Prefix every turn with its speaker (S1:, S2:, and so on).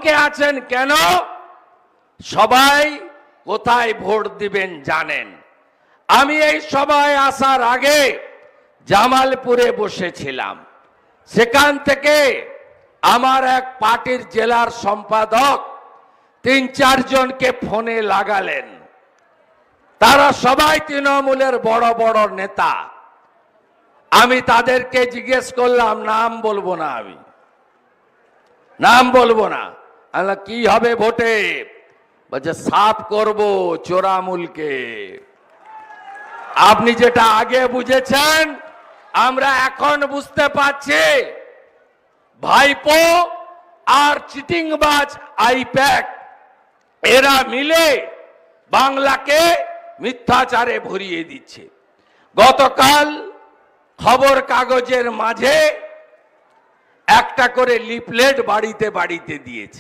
S1: কে আছেন কেন? সবাই কোথায় ভোট দিবেন জানেন। আমি এই সভায় আসার আগে জামালপুরে বসেছিলাম। সেখান থেকে আমার এক পার্টির জেলার সম্পাদক ৩-৪ জনকে ফোনে লাগালেন। তারা সবাই তৃণমূলের বড় বড় নেতা। আমি তাদেরকে জিজ্ঞেস করলাম, নাম বলবো না, আমি নাম বলবো না। কি হবে ভোটে? বলছে সাফ করব চোরামুলকে। আপনি যেটা আগে বুঝেছেন আমরা এখন বুঝতে পারছি। ভাইপো আর চিটিংবাজ আইপ্যাক এরা মিলে বাংলাকে মিথ্যাচারে ভরিয়ে দিচ্ছে। গতকাল খবর কাগজের মাঝে একটা করে লিফলেট বাড়িতে বাড়িতে দিয়েছে।